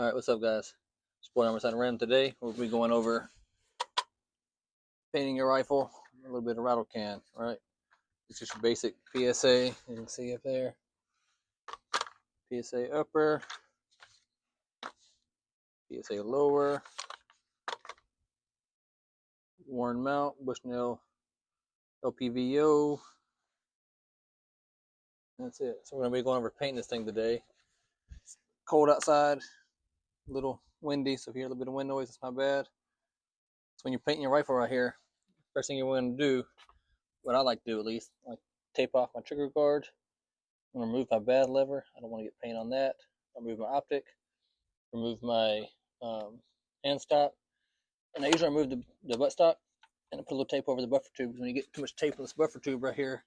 Alright, what's up guys? Sport number 7 Ram. Today we'll be going over painting your rifle, a little bit of rattle can, right? It's just your basic PSA, you can see up there. PSA upper, PSA lower, worn mount, Bushnell LPVO. That's it. So we're going to be going over painting this thing today. It's cold outside, a little windy, so if you hear a little bit of wind noise, it's not bad. So when you're painting your rifle right here, first thing you're going to do, what I like to do at least, I like tape off my trigger guard. I'm going to remove my bad lever. I don't want to get paint on that. I'll remove my optic, remove my hand stop, and I usually remove the buttstock and I put a little tape over the buffer tube. When you get too much tape on this buffer tube right here,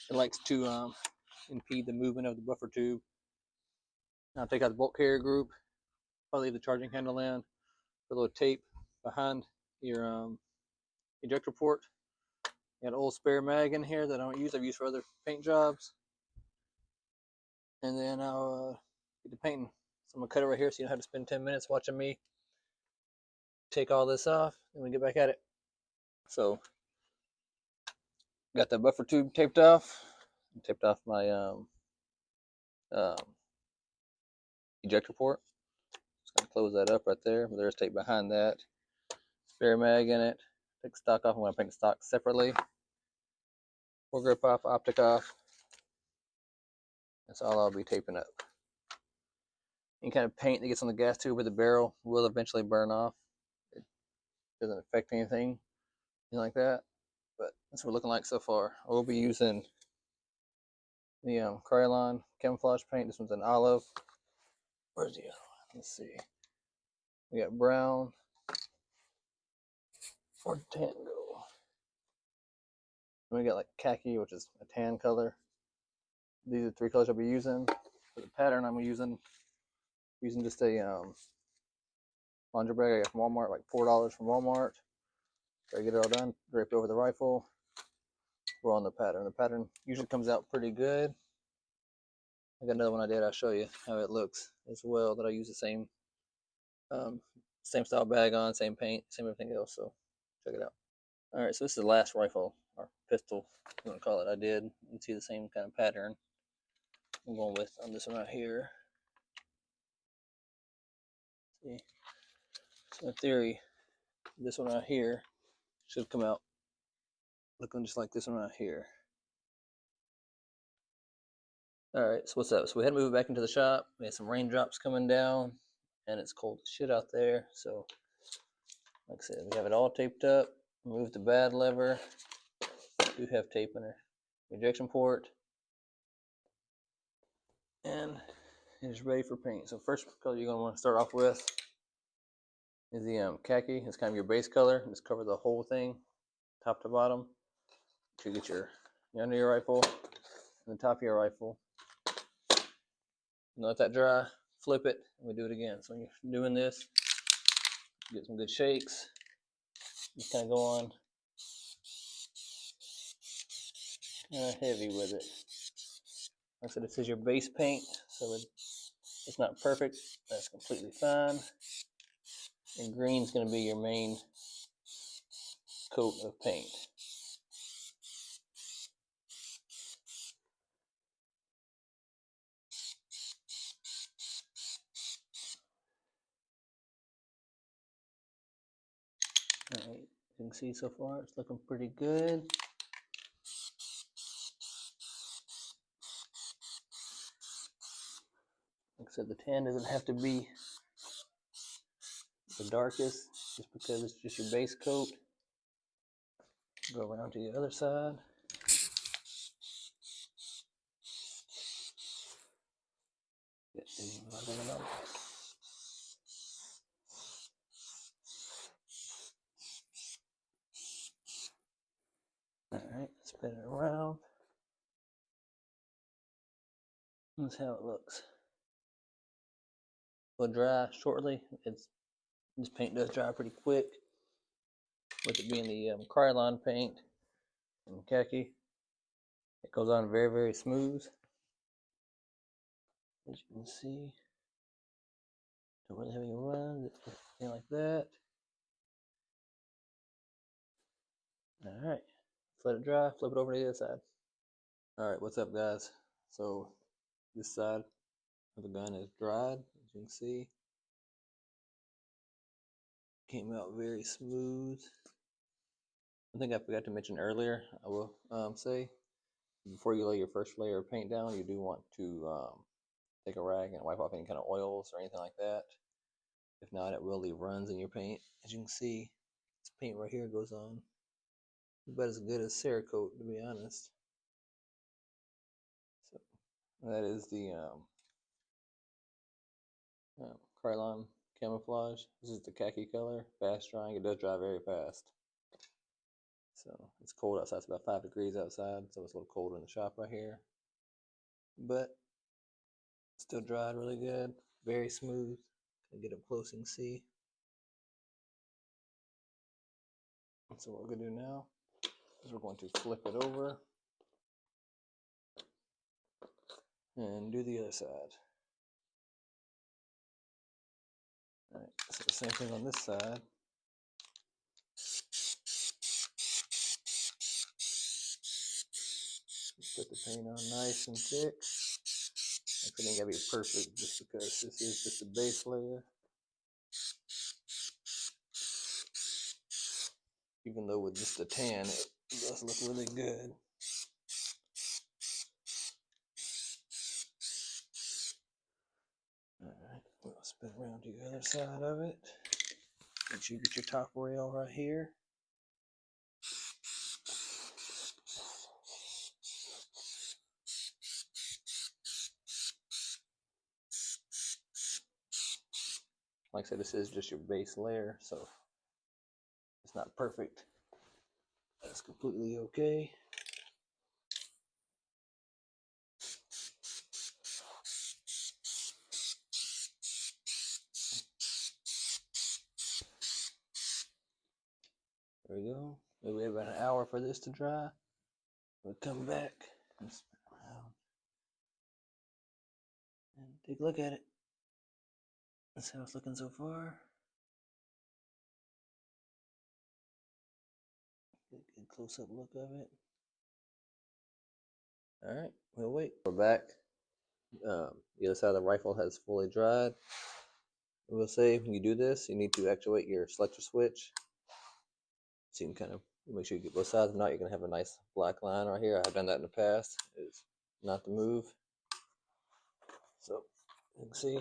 it likes to impede the movement of the buffer tube. Now I'll take out the bolt carrier group. I'll leave the charging handle in. Put a little tape behind your ejector port. Got an old spare mag in here that I don't use. I've used for other paint jobs. And then I'll get to painting. So I'm gonna cut it right here so you don't have to spend 10 minutes watching me take all this off and we get back at it. So got the buffer tube taped off. Taped off my ejector port. Just gonna close that up right there. But there's tape behind that. Spare mag in it. Take the stock off. I'm gonna paint the stock separately. Foregrip off, optic off. That's all I'll be taping up. Any kind of paint that gets on the gas tube or the barrel will eventually burn off. It doesn't affect anything like that. But that's what we're looking like so far. I will be using the Krylon camouflage paint. This one's an olive. Where's the other one? Let's see. We got brown. Where'd tan go? And we got like khaki, which is a tan color. These are the 3 colors I'll be using. For the pattern, I'm using just a laundry bag I got from Walmart, like $4 from Walmart. So I get it all done, draped over the rifle. We're on the pattern. The pattern usually comes out pretty good. I got another one I did. I'll show you how it looks as well. That I use the same style bag on, same paint, same everything else. So check it out. All right, so this is the last rifle or pistol, you want to call it. I did. You can see the same kind of pattern I'm going with on this one right here. See, so in theory, this one right here should come out looking just like this one right here. Alright, so what's up? So we had to move back into the shop. We had some raindrops coming down, and it's cold as shit out there. So, like I said, we have it all taped up. Remove the bad lever. We do have tape in our ejection port. And it's ready for paint. So first color you're going to want to start off with is the khaki. It's kind of your base color. Just cover the whole thing, top to bottom. You get your under your rifle and the top of your rifle. Let that dry, flip it, and we do it again. So when you're doing this, get some good shakes. Just kind of go on kind of heavy with it. Like I said, this is your base paint, so it's not perfect. That's completely fine. And green's going to be your main coat of paint. Alright, you can see so far it's looking pretty good. Like I said, the tan doesn't have to be the darkest just because it's just your base coat. Go around to the other side. Alright, spin it around. That's how it looks. Will dry shortly. This paint does dry pretty quick. With it being the Krylon paint and khaki, it goes on very, very smooth. As you can see, Don't really have any runs, anything like that. Alright, let it dry, flip it over to the other side. Alright, what's up guys? So this side of the gun is dried, as you can see. Came out very smooth. I think I forgot to mention earlier, I will say, before you lay your first layer of paint down, you do want to take a rag and wipe off any kind of oils or anything like that. If not, it will leave runs in your paint. As you can see, this paint right here goes on about as good as Cerakote, to be honest. So that is the Krylon camouflage. This is the khaki color, fast drying. It does dry very fast. So it's cold outside. It's about 5 degrees outside, so it's a little cold in the shop right here. But still dried really good, very smooth. Can get up close and see. So what we're gonna do now is we're going to flip it over and do the other side. All right, so the same thing on this side. Put the paint on nice and thick. It ain't gotta be perfect just because this is just a base layer. Even though with just the tan, it does look really good. Alright, we'll spin around to the other side of it. Make sure you get your top rail right here. Like I said, this is just your base layer, so it's not perfect. That's completely okay. There we go. Maybe we have about an hour for this to dry. We'll come back and spin around and take a look at it. That's how it's looking so far. Get a good close-up look of it. Alright, we'll wait. We're back. The other side of the rifle has fully dried. We'll say when you do this, you need to actuate your selector switch. So you can kind of make sure you get both sides. If not, you're going to have a nice black line right here. I've done that in the past. It's not the move. So you can see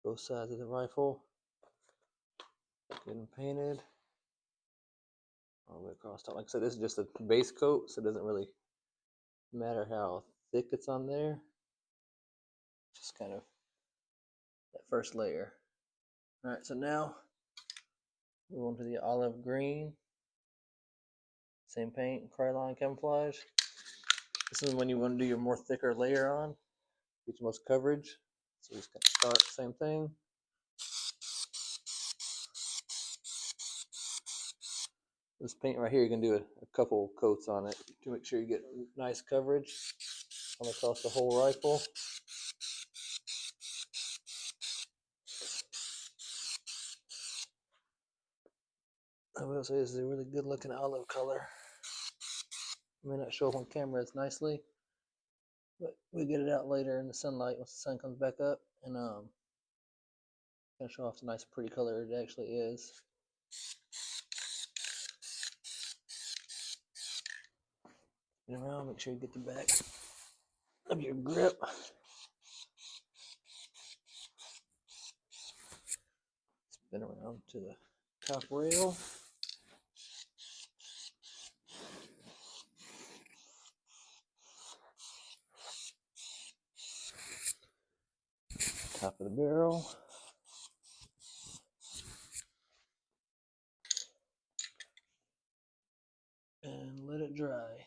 both sides of the rifle getting painted all the way across top. Like I said, this is just a base coat, so it doesn't really matter how thick it's on there. Just kind of that first layer. All right, so now move on to the olive green. Same paint, Krylon camouflage. This is when you want to do your more thicker layer on, get your most coverage. So just kind of start same thing. This paint right here, you can do a couple coats on it to make sure you get nice coverage all across the whole rifle. I will say this is a really good looking olive color. It may not show up on camera as nicely, but we get it out later in the sunlight once the sun comes back up, and kind of show off the nice pretty color it actually is. Spin around, make sure you get the back of your grip. Spin around to the top rail. Top of the barrel. And let it dry.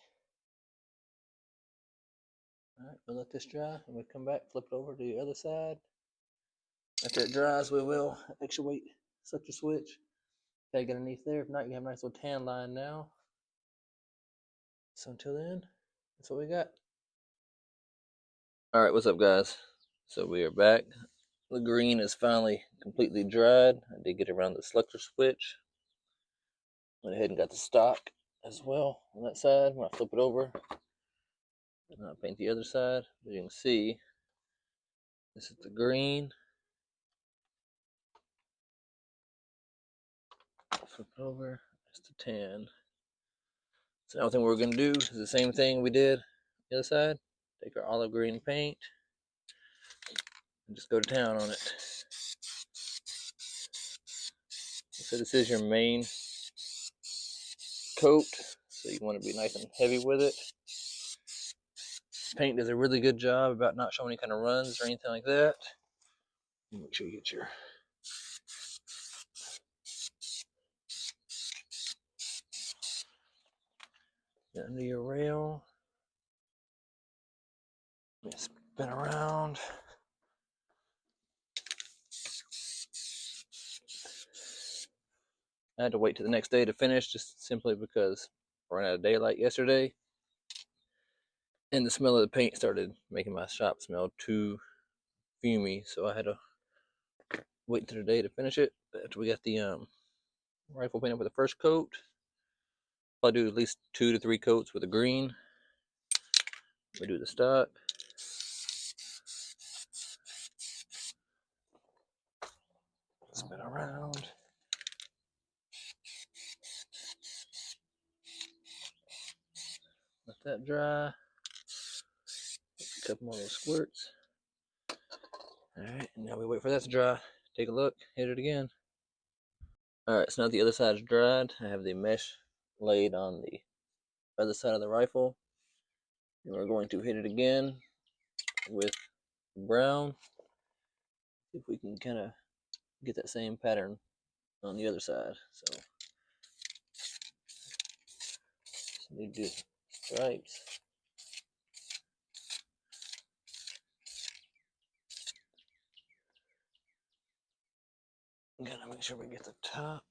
Alright, we'll let this dry and we'll come back, flip it over to the other side. After it dries, we will actuate selector switch. Gotta get underneath there. If not, you have a nice little tan line now. So until then, that's what we got. Alright, what's up guys? So we are back. The green is finally completely dried. I did get around the selector switch. Went ahead and got the stock as well on that side. When I flip it over, and I'll paint the other side. As you can see, this is the green. Flip it over, it's the tan. So now the thing we're going to do is the same thing we did on the other side. Take our olive green paint and just go to town on it. So this is your main coat, so you want to be nice and heavy with it. Paint does a really good job about not showing any kind of runs or anything like that. Make sure you get your under your rail. Spin around. I had to wait till the next day to finish, just simply because I ran out of daylight yesterday, and the smell of the paint started making my shop smell too fumy, so I had to wait until today to finish it. After we got the rifle paint up with the first coat, I'll do at least 2 to 3 coats with the green. We do the stock. Spin around. Let that dry. A couple more little squirts. Alright, and now we wait for that to dry. Take a look, hit it again. Alright, so now the other side is dried. I have the mesh laid on the other side of the rifle. And we're going to hit it again with brown. See if we can kind of get that same pattern on the other side. So we do stripes. Gotta make sure we get the top.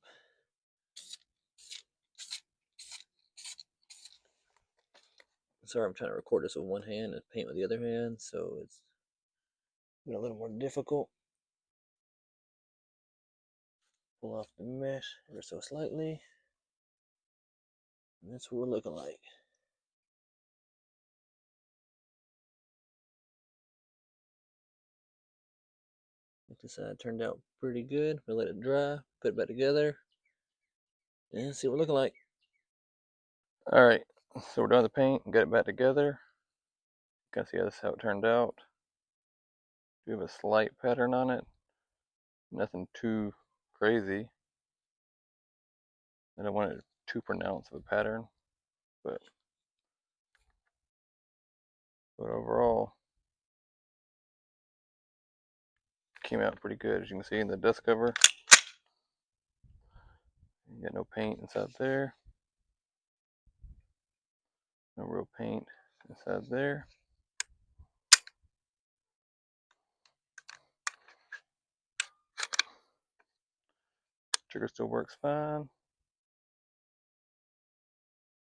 Sorry, I'm trying to record this with one hand and paint with the other hand, so it's been a little more difficult. Pull off the mesh ever so slightly. And that's what we're looking like. This side turned out pretty good. We'll let it dry, put it back together, and see what we're looking like. Alright, so we're done with the paint and got it back together. You can see this how it turned out. We have a slight pattern on it. Nothing too crazy. I don't want it too pronounced of a pattern, but overall came out pretty good. As you can see in the dust cover, you got no paint inside there, no real paint inside there. Trigger still works fine.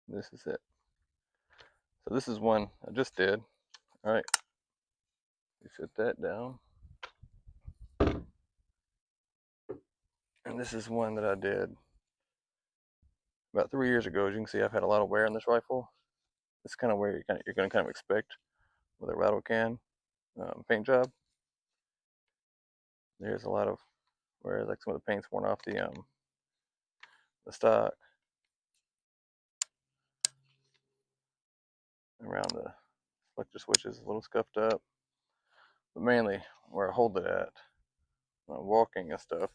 This is it. So this is one I just did. All right, you set that down. And this is one that I did about 3 years ago. As you can see, I've had a lot of wear on this rifle. It's kind of where you're going to kind of expect with a rattle can paint job. There's a lot of wear, like some of the paint's worn off the stock. Around the selector switches, a little scuffed up. But mainly where I hold it at, when I'm walking and stuff,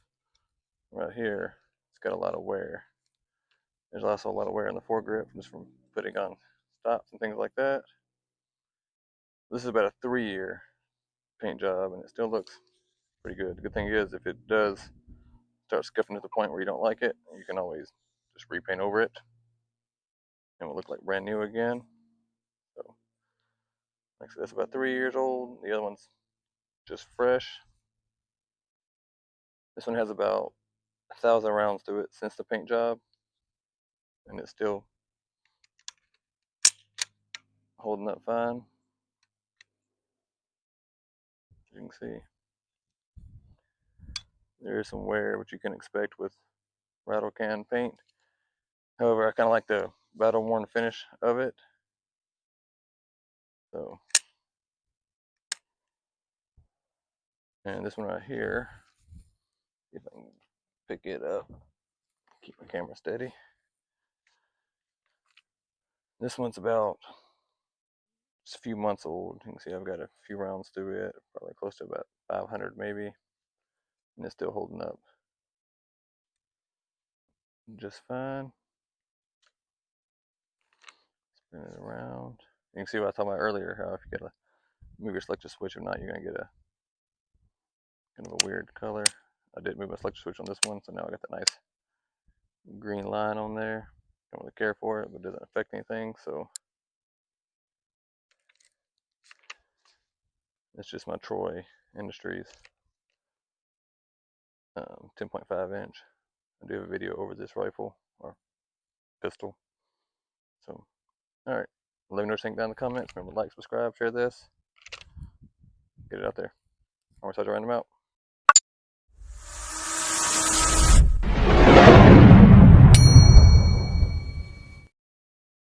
right here, it's got a lot of wear. There's also a lot of wear in the foregrip just from putting on stops and things like that. This is about a 3-year paint job and it still looks pretty good. The good thing is if it does start scuffing to the point where you don't like it, you can always just repaint over it and it will look like brand new again. So like I said, that's about 3 years old. The other one's just fresh. This one has about 1,000 rounds to it since the paint job, and it's still holding up fine. As you can see. there is some wear, which you can expect with rattle can paint. However, I kind of like the battle worn finish of it. So, and this one right here, see if I can pick it up, keep my camera steady. This one's about just a few months old. You can see I've got a few rounds through it, probably close to about 500 maybe, and it's still holding up just fine. Spin it around. You can see what I was talking about earlier, how if you gotta move your selector switch, if not, you're gonna get a kind of a weird color. I did move my selector switch on this one, so now I got that nice green line on there. Don't really care for it, but it doesn't affect anything, so it's just my Troy Industries 10.5 inch. I do have a video over this rifle or pistol. So, all right. Let me know what you think down in the comments. Remember to like, subscribe, share this. Get it out there. I'm going to start writing them out.